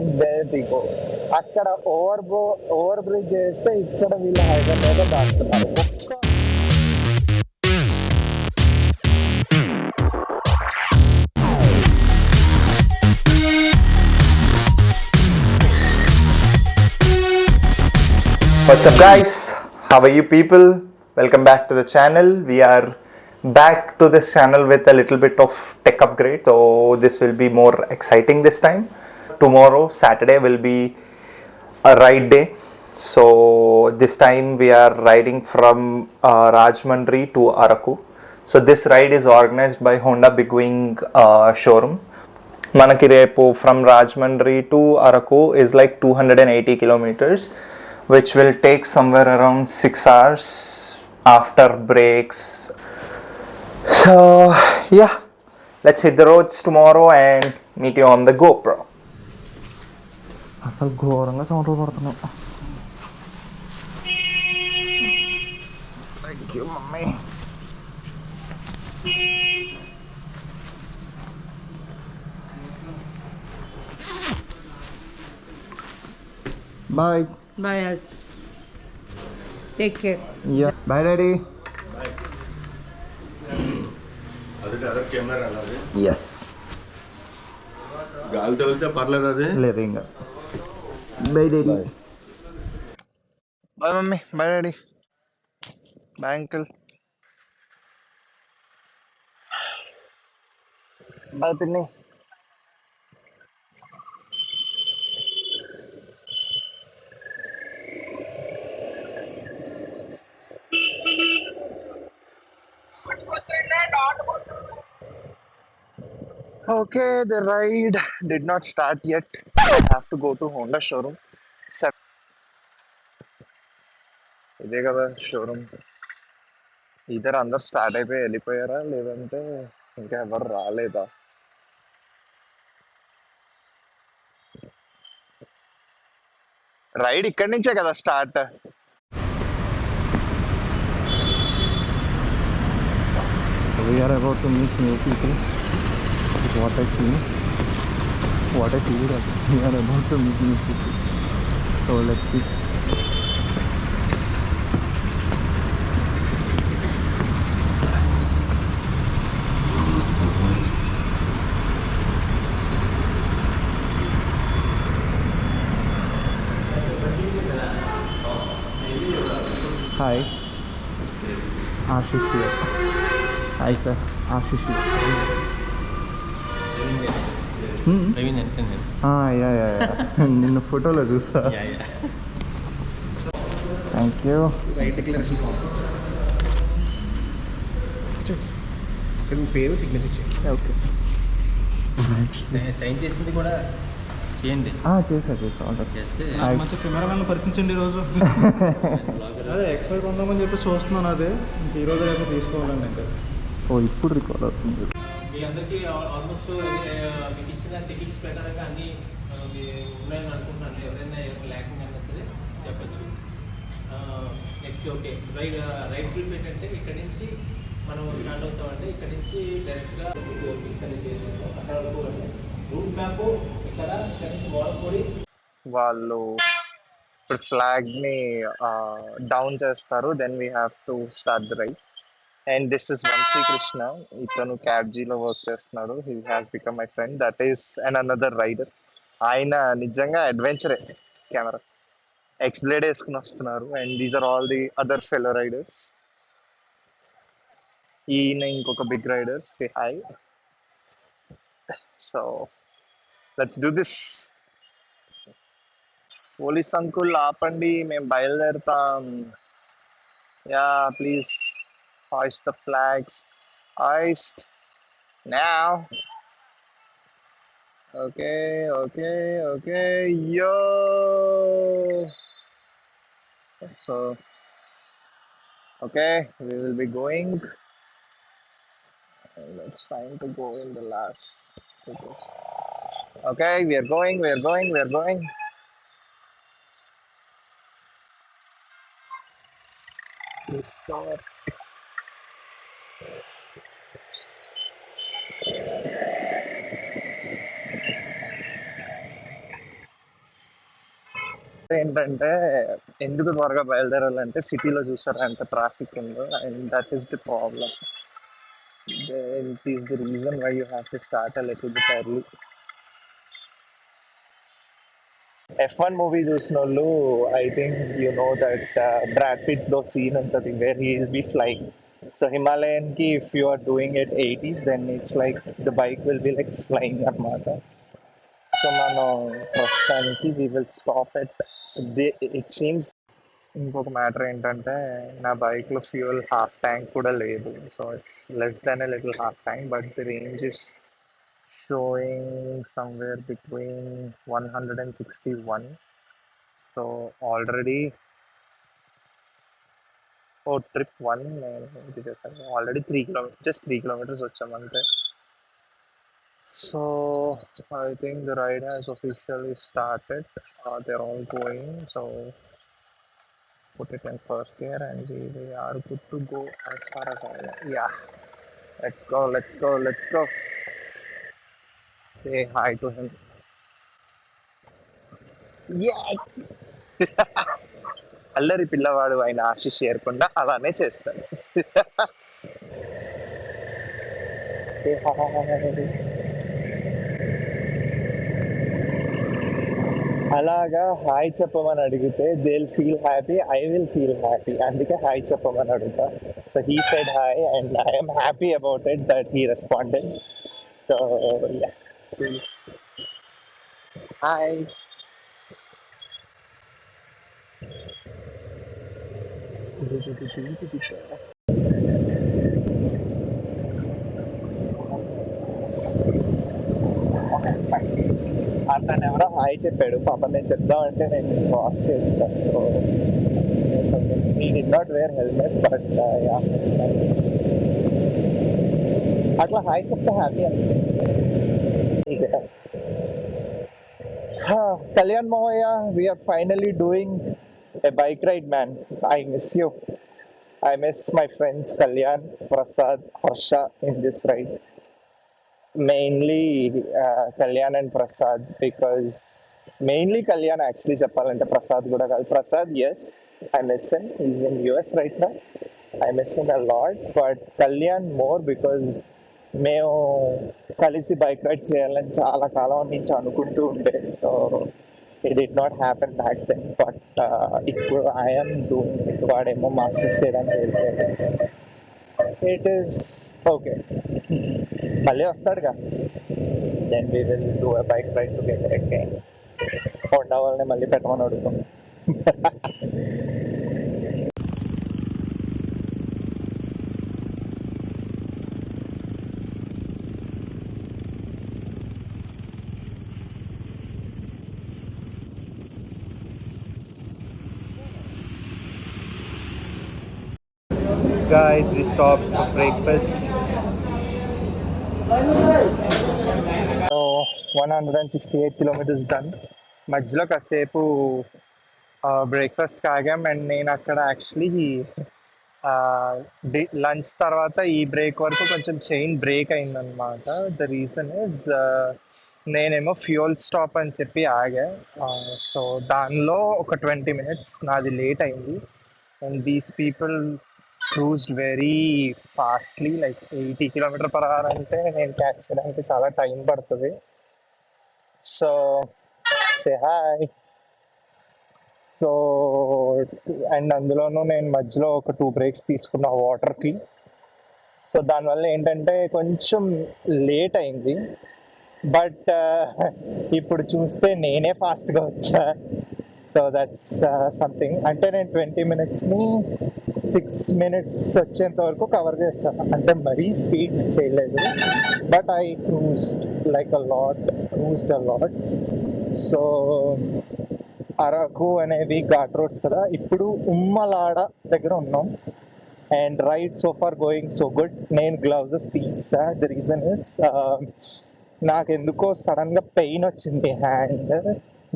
And they దిగో. అక్కడ over bridge చేస్తే ఇక్కడ వీళ్ళు హైవే మీద దాటుతున్నారు. What's up guys, how are you people? Welcome back to the channel. We are back to this channel with a little bit of tech upgrade, so this will be more exciting this time. Tomorrow Saturday will be a ride day, so this time we are riding from Rajahmundry to Araku. So this ride is organized by Honda Big Wing showroom. మనకి రేపు from Rajahmundry to Araku is like 280 kilometers, which will take somewhere around 6 hours after breaks. So yeah, let's hit the roads tomorrow and meet you on the GoPro. అసలు ఘోరంగా sound పడుతున్నాం. Thank you mummy. Bye. Bye. Take care. Yeah. Bye, Daddy. Bye. అదే camera అలాగే. Yes. గాలి తగిలితే పర్లేదు అది. లేదు ఇంకా. Bye, Daddy. Bye, mummy. Bye, daddy. Bye, uncle. Bye, Pinny. Okay, the ride did not start yet. I have to go to Honda showroom. ఇదే కదా షోరూమ్. ఇద్దరు అందరు స్టార్ట్ అయిపోయి వెళ్ళిపోయారా లేదంటే ఇంకా ఎవరు రాలేదా? రైడ్ ఇక్కడి నుంచే కదా start. We are about to meet new people. What I feel. We are about to meet new people. So let's see. Hi. Ashish here. Hi sir. Ashish here. నిన్ను ఫోటోలో చూస్తా. Thank you. పేరు signature okay. Sign చేసింది కూడా చేయండి. చేసా order చేస్తే మంచి కెమెరామెన్ పరిచించండి ఈరోజు. అదే ఎక్స్పైర్ కొందామని చెప్పి చూస్తున్నాను. అదే ఇంక ఈరోజు రేపు తీసుకోవాలండి. ఇంకా ఇప్పుడు రికార్డ్ అవుతుంది. మీ అందరికీ ఆల్మోస్ట్ మీకు ఇచ్చిన చెకింగ్స్ ప్రకారంగా అన్నీ ఉన్నాయని అనుకుంటున్నాను. ఎవరైనా ల్యాకింగ్ అయినా సరే చెప్పచ్చు. నెక్స్ట్ ఓకే రైట్ ట్రిప్ ఏంటంటే ఇక్కడి నుంచి మనం స్టార్ట్ అవుతామండి. ఇక్కడి నుంచి డైరెక్ట్గా పిక్స్ అన్ని షేర్ చేస్తాం. అక్కడ వరకు రూట్ మ్యాప్ ఇక్కడ నుంచి వాడకూడి వాళ్ళు ఇప్పుడు ఫ్లాగ్ ని డౌన్ చేస్తారు. Then we have to start the ride. And this is Vamshi Krishna. ఇతను క్యాబ్జీలో వర్క్ చేస్తున్నాడు. He has become my friend. That is and another rider. ఆయన నిజంగా అడ్వెంచరే. కెమెరా ఎక్స్బ్లేడ్ వేసుకుని వస్తున్నారు. And these are all the other fellow riders. ఈయన ఇంకొక big rider. Say hi. So let's do this. Police uncle ఆపండి, మేము బయలుదేరుతాం. Yeah please hoist the flags. Hoist now. Okay. Yo. So okay, we will be going. Let's try to go in the last. Okay, we are going. Please stop. ఏంటంటే ఎందుకు త్వరగా బయలుదేరాలంటే సిటీలో చూసారా ఎంత traffic ఉందో, and that is the problem. It is the reason why you have to start a little bit early. F1 movie చూసిన వాళ్ళు I think you know that Brad Pitt though scene ఉంటుంది where he will be flying. So Himalayan కి if you are doing at 80s then it's like the bike will be like flying అన్నమాట. So మనం ప్రస్తుతానికి we will stop at it seems. ఇంకొక matter ఏంటంటే నా బైక్లో fuel half tank కూడా లేదు. So it's less than a little half tank but the range is showing somewhere between 161. So already oh trip one నేను ఇది చేశాను, ఆల్రెడీ 3 కిలోమీటర్స్, జస్ట్ 3 కిలోమీటర్స్ వచ్చామంటే. So I think the ride has officially started. They're all going. So put it in first gear and we are good to go as far as I know. Yeah, let's go, let's go, let's go. Say hi to him. Yes. అల్లరి పిల్లవాడు ఆయన ఆశీష్ చేరకుండా అలానే చేస్తాడు. Say hi. అలాగా hi చెప్పమని అడిగితే they will feel happy, I will feel happy, అందుకే హాయ్ చెప్పమని అడుగుతా. So he said hi and I'm happy about it that he responded. So yeah, please hi. అతను ఎవరో హాయ్ చెప్పాడు పాపం, నేను చెప్దామంటే నేను క్రాస్ చేస్తాను. So he did not wear helmet but yeah, it's fine. అట్లా హాయ్ చెప్తే హ్యాపీ అనిపిస్తుంది. కళ్యాణ్ మావయ్య, we're finally doing a bike ride, man. I miss you. I miss my friends Kalyan, Prasad, Harsha in this ride. Mainly Kalyan and Prasad, because mainly Kalyan actually చెప్పాలంటే ప్రసాద్ కూడా కాదు. Prasad, yes, I miss him. He's in US right now. I miss him a lot. But Kalyan more because మేము కలిసి bike ride చేయాలని చాలా కాలం నుంచి అనుకుంటూ ఉండే. So it did not happen back then, but ఇప్పుడు ఐఎమ్ డూయింగ్ ఇట్. వాడేమో masters చేయడానికి వెళ్తాడు. ఇట్ ఈస్ ఓకే, మళ్ళీ వస్తాడుగా. Then we will do a bike ride together again. Honda వాళ్ళని మళ్ళీ పెట్టమని అడుగుతాం. Guys, we stopped for breakfast. So 168 kilometers done. మధ్యలో కాసేపు బ్రేక్ఫాస్ట్ కాగాం అండ్ నేను అక్కడ యాక్చువల్లీ లంచ్ తర్వాత ఈ బ్రేక్ వరకు కొంచెం చైన్ బ్రేక్ అయిందనమాట. ద రీజన్ ఇస్ నేనేమో ఫ్యూయల్ స్టాప్ అని చెప్పి ఆగా. సో దానిలో ఒక 20 minutes నాది లేట్ అయింది. And these people cruised very fastly, like 80 km/h అంటే నేను క్యాచ్ చేయడానికి చాలా టైం పడుతుంది. So say hi. So and అందులోనూ నేను మధ్యలో ఒక 2 breaks తీసుకున్నా వాటర్కి. సో దానివల్ల ఏంటంటే కొంచెం లేట్ అయింది. బట్ ఇప్పుడు చూస్తే నేనే ఫాస్ట్గా వచ్చా. So that's something. అంటే నేను 20 minutesని 6 minutes వచ్చేంత వరకు కవర్ చేస్తాను. అంటే మరీ స్పీడ్ చేయలేదు, but I cruised a lot. So Araku అనేవి ఘాట్ రోడ్స్ కదా. ఇప్పుడు ఉమ్మలాడ దగ్గర ఉన్నాం and ride so far going so good. నేను గ్లౌజెస్ తీసా. ద రీజన్ ఇస్ నాకు ఎందుకో సడన్గా పెయిన్ వచ్చింది హ్యాండ్.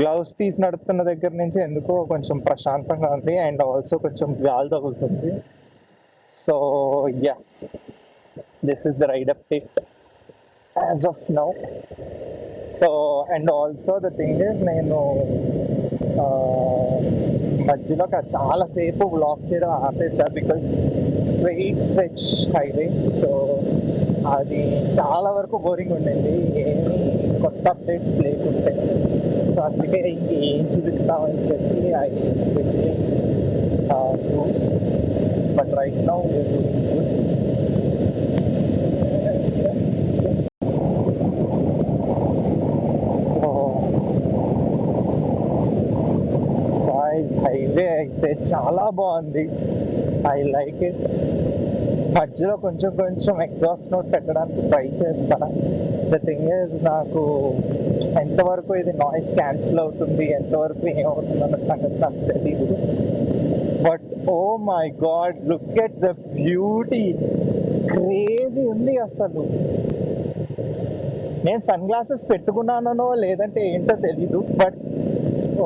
గ్లౌస్ తీసి నడుపుతున్న దగ్గర నుంచి ఎందుకో కొంచెం ప్రశాంతంగా ఉంది అండ్ ఆల్సో కొంచెం గాలి తగులుతుంది. So yeah, this is the ride update as of now. So and also the thing is, నేను మధ్యలో చాలాసేపు వ్లాగ్ చేయడం ఆపేసారు because straight stretch highways. So అది చాలా వరకు బోరింగ్ ఉండింది, ఏమి కొత్త అప్డేట్స్ లేకుంటే. సో అందుకే ఇంకేం చూపిస్తామని చెప్పి ఐ రూట్స్. But right now we're doing good. Highway అయితే చాలా బాగుంది, ఐ లైక్ ఇట్. మధ్యలో కొంచెం కొంచెం ఎగ్జాస్ట్ నోట్ పెట్టడానికి ట్రై చేస్తా. ద థింగ్ ఈజ్ నాకు ఎంతవరకు ఇది నాయిస్ క్యాన్సిల్ అవుతుంది, ఎంతవరకు ఏమవుతుంది అన్న సంగతి నాకు తెలియదు. But oh my God, look at the beauty, crazy ఉంది అసలు. నేను సన్ గ్లాసెస్ పెట్టుకున్నానో లేదంటే ఏంటో తెలీదు, బట్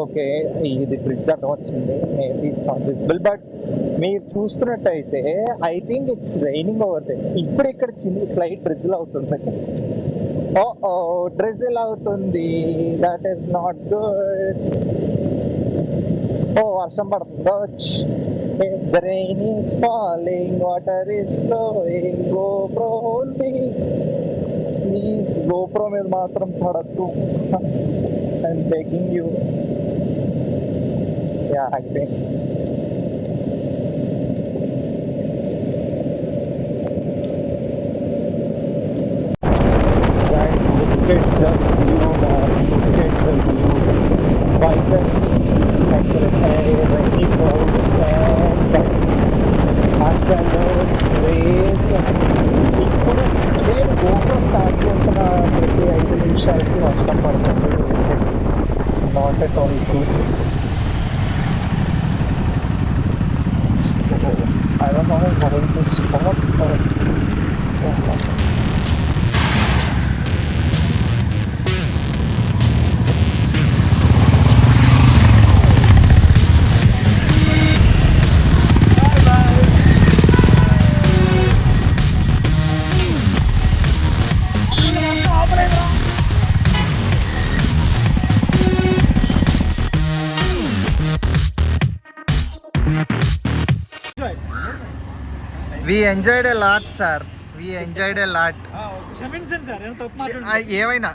ఓకే ఇది బ్రిడ్జ్ అర్థం వచ్చింది, maybe it's not visible. But మీరు చూస్తున్నట్టయితే I think it's raining over they. ఇప్పుడు ఇక్కడ చిన్న స్లైట్ డ్రిజిల్ అవుతుంది. ఓ డ్రిజిల్ అవుతుంది, దట్ ఈస్ నాట్ గుడ్. ఓ వర్షం పడుతుందో. The rain is falling, water is flowing, GoPro only. Please GoPro మీద మాత్రం పడద్దు, I'm begging you. Yeah, I think. Right, look at the view, man. Look at the view. Bikers, like rainy clouds and ducks. అసలు crazy. ఇప్పుడు నేను GoPro start చేసిన ప్రతి 5 నిమిషాలకి వర్షం పడుతుంది, which is not at all good. I don't know how to stop, but we enjoyed a lot, sir. We enjoyed a lot. క్షమించండి sir, ఏమో తప్పు మాట్లాడుతున్నాను. ఏమైనా